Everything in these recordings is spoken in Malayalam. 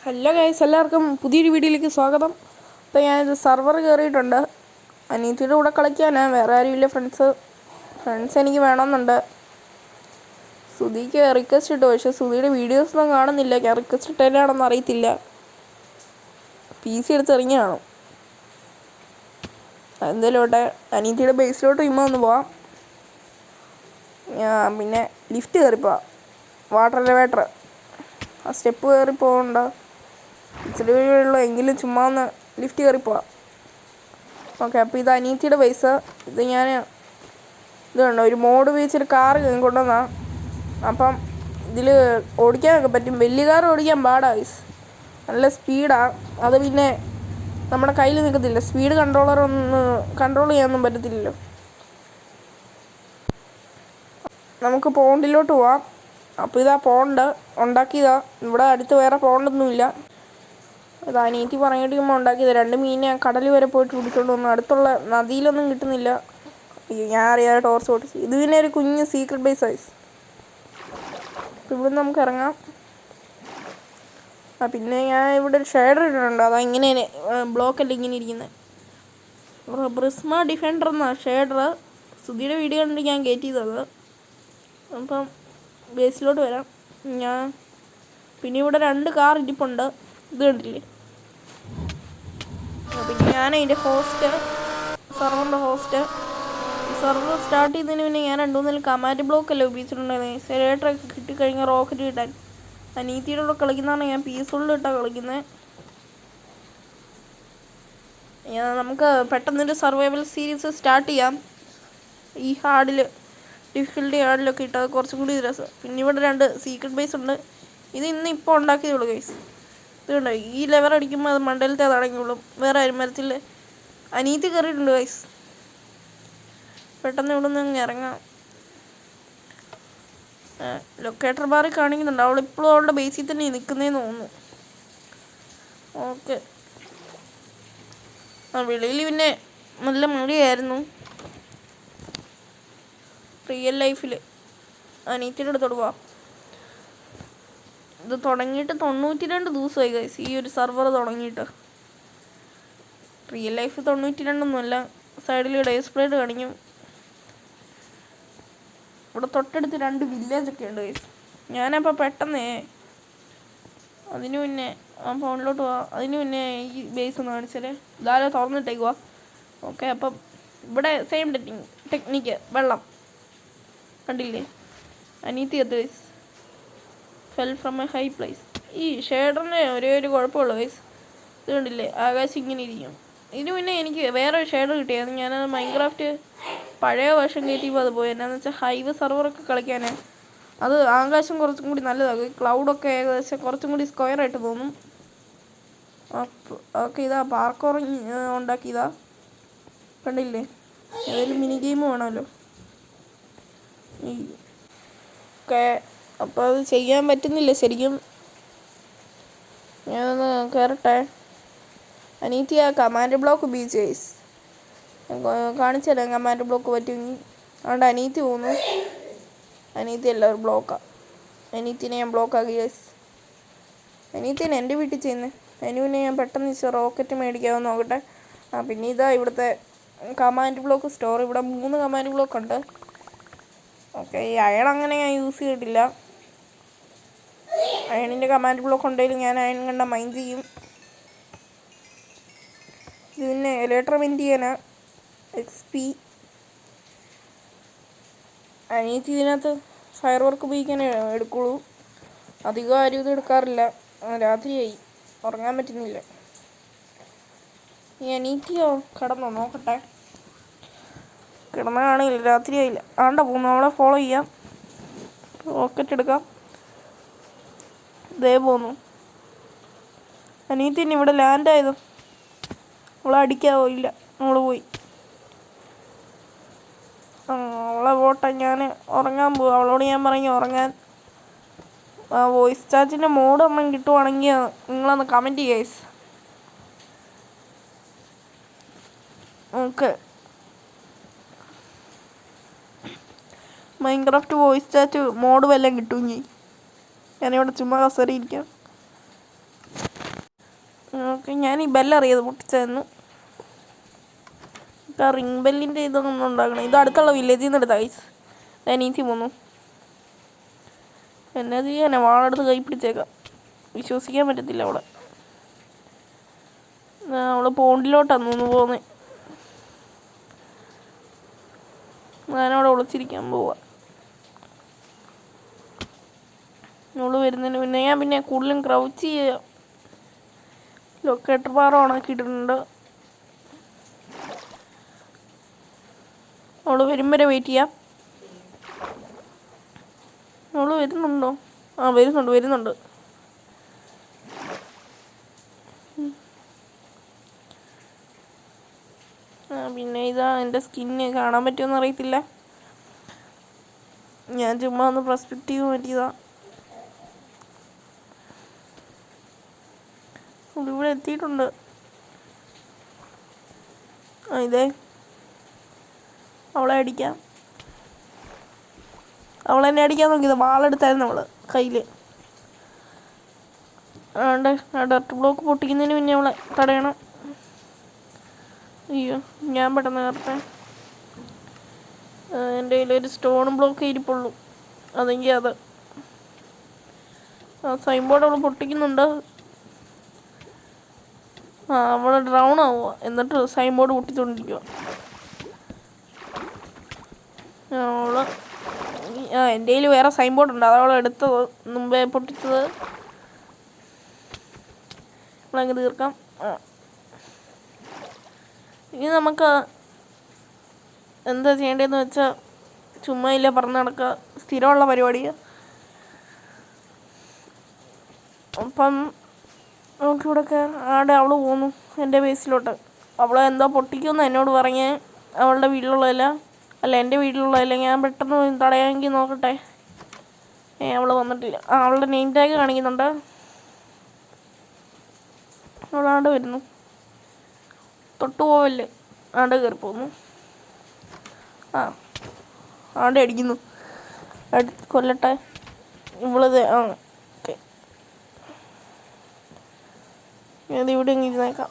ഹലോ ഗൈസ്, എല്ലാവർക്കും പുതിയൊരു വീഡിയോയിലേക്ക് സ്വാഗതം. അപ്പോൾ ഞാനിത് സർവർ കയറിയിട്ടുണ്ട്. അനിയത്തിയുടെ കൂടെ കളിക്കാനാണ്, വേറെ ആരുമില്ല. ഫ്രണ്ട്സ് എനിക്ക് വേണമെന്നുണ്ട്. സുധിക്ക് റിക്വസ്റ്റ് ഇട്ടു, പക്ഷേ സുധിയുടെ വീഡിയോസൊന്നും കാണുന്നില്ല. ഞാൻ റിക്വസ്റ്റ് ഇട്ടതിനാണെന്ന് അറിയത്തില്ല. PC എടുത്തിറങ്ങി കാണും. എന്തായാലും ഇവിടെ അനിയത്തിയുടെ ബേസിലോട്ട് ഒന്ന് പോവാം. പിന്നെ ലിഫ്റ്റ് കയറിപ്പോവാം. വാട്ടർ എലിവേറ്റർ ആ സ്റ്റെപ്പ് കയറി പോകണ്ട, ഇച്ചിരി വഴിയുള്ളൂ. എങ്കിലും ചുമ്മാ ഒന്ന് ലിഫ്റ്റ് കയറിപ്പോവാം. ഓക്കെ, അപ്പോൾ ഇത് അനീത്തിയുടെ പൈസ. ഇത് കണ്ടോ, ഒരു മോഡ് ഉപയോഗിച്ചൊരു കാറ് കൊണ്ടുവന്നാ. അപ്പം ഇതിൽ ഓടിക്കാനൊക്കെ പറ്റും. വലിയ കാർ ഓടിക്കാൻ പാടാ ഗൈസ്, നല്ല സ്പീഡാണ്. അത് പിന്നെ നമ്മുടെ കയ്യിൽ നിൽക്കത്തില്ല. സ്പീഡ് കൺട്രോൾ ചെയ്യാനൊന്നും പറ്റത്തില്ലല്ലോ. നമുക്ക് പോണ്ടിലോട്ട് പോവാം. അപ്പോൾ ഇതാ പോണ്ട് ഉണ്ടാക്കിയതാ. ഇവിടെ അടുത്ത് വേറെ പോണ്ടൊന്നുമില്ല. അത് അനിയത്തി പറഞ്ഞിട്ട് ഉണ്ടാക്കിയത്. 2 മീനെ കടൽ വരെ പോയിട്ട് പിടിച്ചോണ്ട് വന്നു. അടുത്തുള്ള നദിയിലൊന്നും കിട്ടുന്നില്ല. ഞാൻ അറിയാതെ ടോർച്ച് ഓടിച്ചു. ഇത് പിന്നെ ഒരു കുഞ്ഞ് സീക്രട്ട് ബേസ് സൈസ്. ഇവിടെ നമുക്ക് ഇറങ്ങാം. പിന്നെ ഞാൻ ഇവിടെ ഒരു ഷെയ്ഡർ ഇട്ടിട്ടുണ്ട്. അതാ ഇങ്ങനെ ബ്ലോക്കല്ല ഇങ്ങനെ ഇരിക്കുന്നത്. പ്രിസ്മ ഡിഫൻഡർ എന്നാ ഷെയ്ഡർ. സുധിയുടെ വീഡിയോ കണ്ടിട്ട് ഞാൻ കയറ്റിയതത്. അപ്പം ബേസിലോട്ട് വരാം. പിന്നെ ഇവിടെ 2 കാർ ഇരിപ്പുണ്ട്. ഇത് കണ്ടില്ലേ. പിന്നെ ഞാൻ അതിൻ്റെ സർവറിൻ്റെ ഹോസ്റ്റ്. സർവർ സ്റ്റാർട്ട് ചെയ്തതിന് പിന്നെ ഞാൻ 2-3 കമാൻഡ് ബ്ലോക്കല്ലേ ഉപയോഗിച്ചിട്ടുണ്ടായിരുന്നു. സെലേറ്ററൊക്കെ കിട്ടിക്കഴിഞ്ഞാൽ റോക്കറ്റ് കിട്ടാൻ. അനീത്തിയുടെ കൂടെ കളിക്കുന്നതാണ് ഞാൻ പീസ്ഫുള്ളിലിട്ടാണ് കളിക്കുന്നത്. നമുക്ക് പെട്ടെന്നൊരു സർവൈവൽ സീരീസ് സ്റ്റാർട്ട് ചെയ്യാം. ഈ ഡിഫിക്കൽട്ടി ഹാർഡിലൊക്കെ ഇട്ടത് കുറച്ചും കൂടി രസം. പിന്നെ ഇവിടെ 2 സീക്രട്ട് ബേസ് ഉണ്ട്. ഇത് ഇപ്പോൾ ഉണ്ടാക്കിയതുള്ളൂ ഗൈസ്. ഇത് കണ്ടോ, ഈ ലെവർ അടിക്കുമ്പോൾ അത് മണ്ടലത്തെ അതടങ്ങിയുള്ളൂ. വേറെ ആരും മരത്തിൽ. അനീത്തി കയറിയിട്ടുണ്ട് ഗൈസ്. പെട്ടെന്ന് ഇവിടെ നിന്ന് ഇറങ്ങാം. ലൊക്കേറ്റർ ബാറിൽ കാണിക്കുന്നുണ്ട്. അവളിപ്പോഴും അവളുടെ ബേസിൽ തന്നെ നിൽക്കുന്നതെന്ന് തോന്നുന്നു. ഓക്കെ, വെളിയിൽ പിന്നെ നല്ല മഴയായിരുന്നു. റിയൽ ലൈഫിൽ അനീത്തിയുടെ അടുത്തോട്ട് പോവാം. ഇത് തുടങ്ങിയിട്ട് 92 ദിവസമായി ഗൈസ്, ഈ ഒരു സർവർ തുടങ്ങിയിട്ട്. റിയൽ ലൈഫ് 92ഒന്നുമല്ല. സൈഡിൽ ഡിസ്പ്ലേഡ് കാണിക്കും. ഇവിടെ തൊട്ടടുത്ത് 2 വില്ലേജൊക്കെ ഉണ്ട് ഗൈസ്. ഞാനപ്പോൾ പെട്ടെന്ന് അതിന് മുന്നേ ഫോണിലോട്ട് പോവാം. അതിന് മുന്നേ ഈ ബേസ് ഒന്ന് കാണിച്ചാലേ. ഇതാരോ തുറന്നിട്ടേക്കുവാ. ഓക്കെ, അപ്പം ഇവിടെ സെയിം ടെക്നിക്ക്. വെള്ളം കണ്ടില്ലേ. അനീത്തി guys fell from a high place. ഈ ഷെയ്ഡറിന് ഒരേ ഒരു കുഴപ്പമുള്ളൂ ഗൈസ്. ഇത് കണ്ടില്ലേ, ആകാശം ഇങ്ങനെ ഇരിക്കും. ഇതിന് മുന്നേ എനിക്ക് വേറെ ഒരു ഷെയ്ഡർ കിട്ടിയായിരുന്നു. ഞാനത് മൈൻക്രാഫ്റ്റ് പഴയ വേർഷൻ കയറ്റിയപ്പോൾ അത് പോയി. എന്നാന്ന് വെച്ചാൽ ഹൈവേ സർവറൊക്കെ കളിക്കാൻ അത് ആകാശം കുറച്ചും കൂടി നല്ലതാണ്. ക്ലൗഡൊക്കെ ഏകദേശം കുറച്ചും കൂടി സ്ക്വയർ ആയിട്ട് തോന്നും. ഓക്കെ, ഇതാ പാർക്കോർ ഉണ്ടാക്കിയതാ. കണ്ടില്ലേ, ഏതെങ്കിലും മിനി ഗെയിം വേണമല്ലോ. ഓക്കെ, അപ്പോൾ അത് ചെയ്യാൻ പറ്റുന്നില്ല ശരിക്കും. ഞാനൊന്ന് കയറട്ടെ. അനീത്തി ആ കമാൻഡ് ബ്ലോക്ക് ഉപയോഗിച്ച് ഗൈസ് കാണിച്ചു തരാം. കമാൻഡ് ബ്ലോക്ക് പറ്റുമെങ്കിൽ. അതുകൊണ്ട് അനീത്തി പോകുന്നു. അനീത്തി എല്ലാവരും ബ്ലോക്കാണ്. അനീത്തിനെ ഞാൻ ബ്ലോക്കാക്കി ഗൈസ്. അനീത്തിനെ എൻ്റെ വീട്ടിൽ ചെയ്യുന്നത്. അതിന് പിന്നെ ഞാൻ പെട്ടെന്ന് റോക്കറ്റ് മേടിക്കാമെന്ന് നോക്കട്ടെ. പിന്നെ ഇതാ ഇവിടുത്തെ കമാൻഡ് ബ്ലോക്ക് സ്റ്റോർ. ഇവിടെ 3 കമാൻഡ് ബ്ലോക്ക് ഉണ്ട്. ഓക്കെ, ഈ അയൺ അങ്ങനെ ഞാൻ യൂസ് ചെയ്തിട്ടില്ല. അയണിൻ്റെ കമാൻഡ് ബ്ലോക്ക് ഉണ്ടെങ്കിലും ഞാൻ അയൺ കണ്ട മൈൻഡ് ചെയ്യും. ഇത് പിന്നെ എലേറ്റർ വെൻറ്റ് ചെയ്യാനാ. XP അനീത്തി ഇതിനകത്ത് ഫയർ വർക്ക് ഉപയോഗിക്കാൻ എടുക്കുള്ളൂ. അധികം ആരും ഇത് എടുക്കാറില്ല. രാത്രിയായി, ഉറങ്ങാൻ പറ്റുന്നില്ല. ഈ അനീത്തിയോ കിടന്നോ നോക്കട്ടെ. കിടന്ന കാണില്ല, രാത്രിയായില്ല. ആണ്ട പോകുന്നു. അവളെ ഫോളോ ചെയ്യാം. റോക്കറ്റ് എടുക്കാം. ദേ പോന്നു. അനീത്തി ഇവിടെ ലാൻഡ് ആയതോ. അവളെ അടിക്കാവോ? ഇല്ല, അവള് പോയി. അവളെ പോട്ടെ, ഞാൻ ഉറങ്ങാൻ പോവാം. അവളോട് ഞാൻ പറഞ്ഞു ഉറങ്ങാൻ. വോയിസ് ചാറ്റിൻ്റെ മോഡ് ഒന്നും കിട്ടുവാണെങ്കിൽ നിങ്ങളൊന്ന് കമൻറ്റ് ചെയ്യുക guys. Okay, Minecraft voice chat mod വല്ലതും കിട്ടുമെങ്കിൽ ഞാനിവിടെ ചുമ്മാ കസേരയിരിക്കാം. ഓക്കെ, ഞാൻ ഈ ബെല്ലറിയത് പൊട്ടിച്ചായിരുന്നു. റിംഗ് ബെല്ലിൻ്റെ ഇതൊന്നും ഉണ്ടാക്കണം. ഇത് അടുത്തുള്ള വില്ലേജിൽ നിന്ന് എടുത്ത ഗൈസ്. അനീത്തി പോന്നു. എന്നാ ചെയ്യാനാ, വാളെടുത്ത് കൈ പിടിച്ചേക്കാം. വിശ്വസിക്കാൻ പറ്റത്തില്ല അവളെ. അവള് പോണ്ടിലോട്ടാണ് തോന്നുന്നു പോകുന്നത്. ഞാനവിടെ ഒളിച്ചിരിക്കാൻ പോവാ. അവള് വരുന്നതിന് പിന്നെ ഞാൻ കൂടുതലും ക്രൗച്ച് ചെയ്യുക. ലൊക്കേറ്റർ ബാർ ഓണാക്കിയിട്ടുണ്ട്. അവള് വരും വരെ വെയിറ്റ് ചെയ്യാം. അവള് വരുന്നുണ്ടോ? ആ, വരുന്നുണ്ട്. പിന്നെ ഇതാ എൻ്റെ സ്കിന്ന് കാണാൻ പറ്റുമെന്ന് അറിയത്തില്ല. ഞാൻ ചുമ്മാ ഒന്ന് പെർസ്പെക്റ്റീവ് മാറ്റിയതാ. ഇവിടെ എത്തിയിട്ടുണ്ട്. ഇതേ അവളെ അടിക്കാം. അവളെന്നെ അടിക്കാൻ നോക്കിയത്. വാളെടുത്തായിരുന്നു അവള് കയ്യിൽ. ഡർട്ട് ബ്ലോക്ക് പൊട്ടിക്കുന്നതിന് പിന്നെ അവളെ തടയണം. അയ്യോ, ഞാൻ പെട്ടെന്ന് കയറട്ടെ. എൻ്റെ കയ്യിലൊരു സ്റ്റോൺ ബ്ലോക്ക് ഇരിപ്പുള്ളൂ. അതെങ്കിൽ അത് സൈൻ ബോർഡ് അവൾ പൊട്ടിക്കുന്നുണ്ട്. അവൾ ഡ്രൗൺ ആവുക. എന്നിട്ട് സൈൻ ബോർഡ് പൊട്ടിച്ചുകൊണ്ടിരിക്കുക. അവള് എൻ്റെ കയ്യിൽ വേറെ സൈൻ ബോർഡ് ഉണ്ട്. അതവൾ എടുത്തത്, മുമ്പേ പൊട്ടിച്ചത്. നമ്മളങ്ങ് തീർക്കാം. ഇനി നമുക്ക് എന്താ ചെയ്യേണ്ടതെന്ന് വെച്ചാൽ ചുമ്മാ ഇല്ല പറഞ്ഞ് നടക്കുക. സ്ഥിരമുള്ള പരിപാടിയാണ്. അപ്പം നമുക്കിവിടെ ആടെ അവൾ പോന്നു എൻ്റെ ബേസിലോട്ട്. അവളെ എന്തോ പൊട്ടിക്കുമെന്ന് എന്നോട് പറഞ്ഞ്. അവളുടെ വീട്ടിലുള്ളതല്ല, എൻ്റെ വീട്ടിലുള്ളതല്ല. ഞാൻ പെട്ടെന്ന് തടയാമെങ്കിൽ നോക്കട്ടെ. അവൾ വന്നിട്ടില്ല. അവളുടെ നെയിം ടാഗ് കാണിക്കുന്നുണ്ട്. അവളാണ്ട് വരുന്നു. തൊട്ടു പോവല്ലേ. ആണ്ട് കയറി പോന്നു. ആണ്ട് അടിക്കുന്നു. കൊല്ലട്ടെ. ഇവളത് ഓക്കെ. ഇവിടെ ഇരുന്നേക്കാം.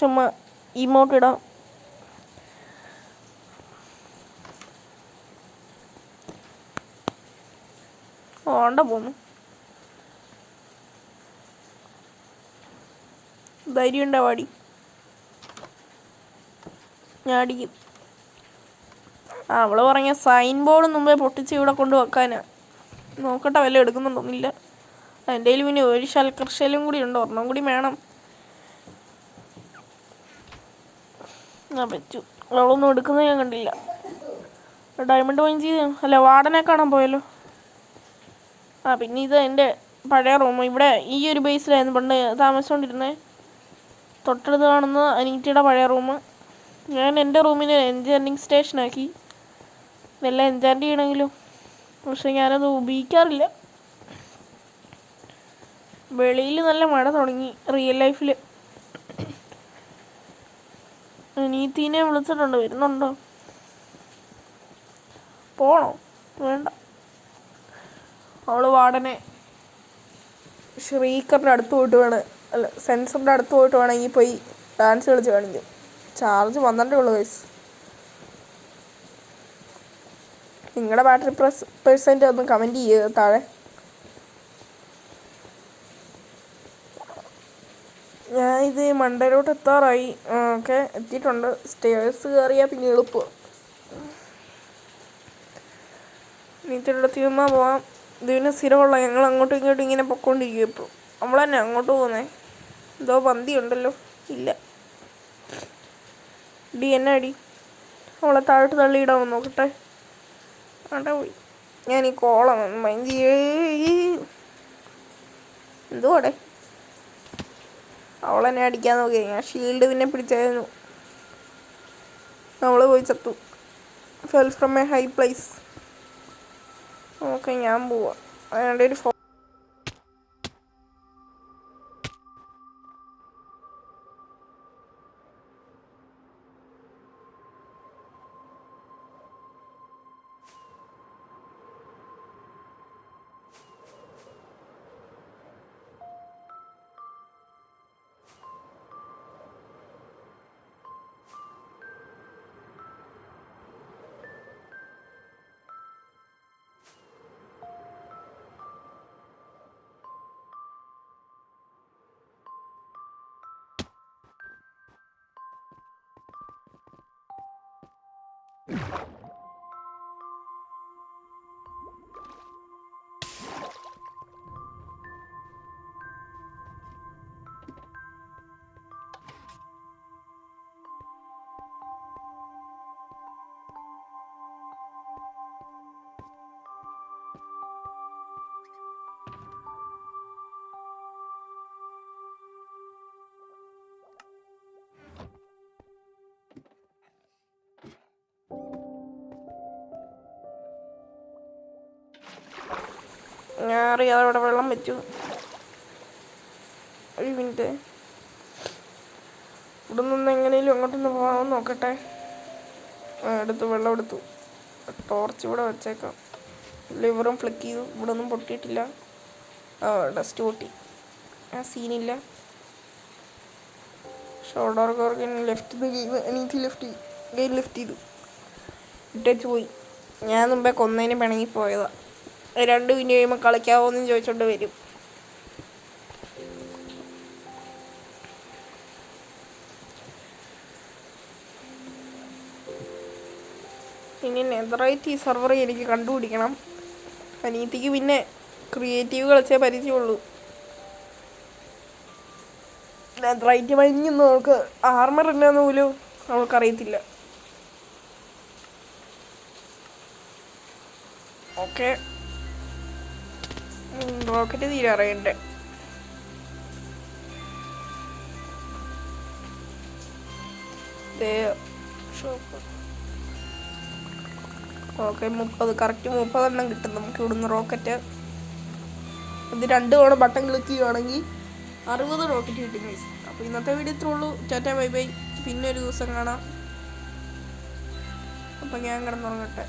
ചുമ്മാ ഇമോട്ട് ഇടാം. ആണ്ട പോന്നു. ധൈര്യം ഉണ്ടാവാടി. ഞാൻ അടിക്കും. അവള് പറഞ്ഞ സൈൻ ബോർഡ് മുമ്പേ പൊട്ടിച്ച് ഇവിടെ കൊണ്ട് വെക്കാനാ. നോക്കട്ടെ വല്ല എടുക്കുന്നുണ്ടോന്നില്ല. എൻ്റെ കയ്യിൽ പിന്നെ ഒരു ശൽക്കർശലും കൂടി ഉണ്ട്. ഒരെണ്ണം കൂടി വേണം. പറ്റൂ. അവളൊന്നും എടുക്കുന്നത് ഞാൻ കണ്ടില്ല. ഡയമണ്ട് മൈൻ ചെയ്ത് വാർഡനെ കാണാൻ പോയല്ലോ. പിന്നെ ഇത് എൻ്റെ പഴയ റൂം. ഇവിടെ ഈ ഒരു ബേസിലായിരുന്നു പണ്ട് താമസിച്ചുകൊണ്ടിരുന്നത്. തൊട്ടടുത്ത് കാണുന്ന അനീറ്റയുടെ പഴയ റൂം. ഞാൻ എൻ്റെ റൂമിന് എൻചാൻറ്റിങ് സ്റ്റേഷനാക്കി. ഇതെല്ലാം എൻചാൻറ്റ് ചെയ്യണമെങ്കിലും പക്ഷെ ഞാനത് ഉപയോഗിക്കാറില്ല. വെളിയിൽ നല്ല മഴ തുടങ്ങി. റിയൽ ലൈഫിൽ അനീത്തിനെ വിളിച്ചിട്ടുണ്ട്. വരുന്നുണ്ടോ? പോണോ? വേണ്ട. അവള് വാർഡനെ ഷ്രീക്കറിൻ്റെ അടുത്ത് പോയിട്ട് സെൻസറിൻ്റെ അടുത്ത് പോയിട്ട് വേണമെങ്കിൽ പോയി ഡാൻസ് കളിച്ച് കാണിക്കും. ചാർജ് 12 ഉള്ളൂ വയസ്സ്. നിങ്ങളുടെ ബാറ്ററി പെർസെൻറ്റ് ഒന്ന് കമൻറ്റ് ചെയ്യുക താഴെ. ഞാൻ ഇത് മണ്ടയിലോട്ട് എത്താറായി. ഓക്കെ, എത്തിയിട്ടുണ്ട്. സ്റ്റേഴ്സ് കയറിയാൽ പിന്നെ എളുപ്പം. നീറ്റിൻ്റെ തീർന്നാൽ പോവാം. ഇതിന് സ്ഥിരമുള്ള ഞങ്ങൾ അങ്ങോട്ടും ഇങ്ങോട്ടും ഇങ്ങനെ പൊക്കോണ്ടിരിക്കും. ഇപ്പോൾ നമ്മൾ തന്നെ അങ്ങോട്ട് പോകുന്നേ. എന്തോ പന്തി ഉണ്ടല്ലോ. ഇല്ല എന്നാ അടി. അവളെ താഴോട്ട് തള്ളിയിടാമെന്ന് നോക്കട്ടെ. അവിടെ പോയി. ഞാൻ ഈ കോളം മൈൻഡ് എന്തുവാടെ. അവളെന്നെ അടിക്കാൻ നോക്കി. ഞാൻ ഷീൽഡ് പിന്നെ പിടിച്ചായിരുന്നു. അവള് പോയി ചത്തു. Fell from a high place. Okay, ഞാൻ പോവാം. അതിൻ്റെ ഒരു ഞാൻ അറിയാതെ അവിടെ വെള്ളം വെച്ചു. ഒരു മിനിറ്റ്, ഇവിടെ നിന്ന് എങ്ങനെയും അങ്ങോട്ടൊന്ന് പോകാമെന്ന് നോക്കട്ടെ. എടുത്തു, വെള്ളം എടുത്തു. ടോർച്ച് ഇവിടെ വെച്ചേക്കാം. ലിവറും ഫ്ലിക്ക് ചെയ്തു. ഇവിടെ ഒന്നും പൊട്ടിയിട്ടില്ല. ഡസ്റ്റ് പൊട്ടി, ആ സീനില്ല. ഷോൾഡർ കോർഗൻ ലെഫ്റ്റ് എനിക്ക് ലെഫ്റ്റ് ചെയ്തു ഇട്ടേച്ച് പോയി. ഞാൻ മുമ്പേ കൊന്നതിന് പിണങ്ങി പോയതാ. 2 മിനിറ്റ് കഴിയുമ്പോൾ കളിക്കാവോ എന്ന് ചോദിച്ചോണ്ട് വരും. ഇനി നെതറൈറ്റ് ഈ സർവർ എനിക്ക് കണ്ടുപിടിക്കണം. അനീതിക്ക് പിന്നെ ക്രിയേറ്റീവ് കളിച്ചേ പരിചയമുള്ളൂ. നെതറൈറ്റ് മഞ്ഞൊന്നും അവൾക്ക് ആർമർ ഇല്ലെന്ന് പോലും അവൾക്കറിയത്തില്ല. ഓക്കെ, റോക്കറ്റ് തീരാറേണ്ട. ഓക്കെ, 30 കറക്റ്റ് 30 എണ്ണം കിട്ടും നമുക്ക് ഇവിടുന്ന് റോക്കറ്റ്. ഇത് 2 തവണ ബട്ടൺ ക്ലിക്ക് ചെയ്യുവാണെങ്കിൽ 60 റോക്കറ്റ് കിട്ടും ഗൈസ്. അപ്പോൾ ഇന്നത്തെ വീഡിയോ ഇത്രേ ഉള്ളൂ. Tata bye bye. പിന്നെ ഒരു ദിവസം കാണാം. അപ്പം ഞാൻ കിടന്നുറങ്ങട്ടെ.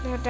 ടാറ്റ.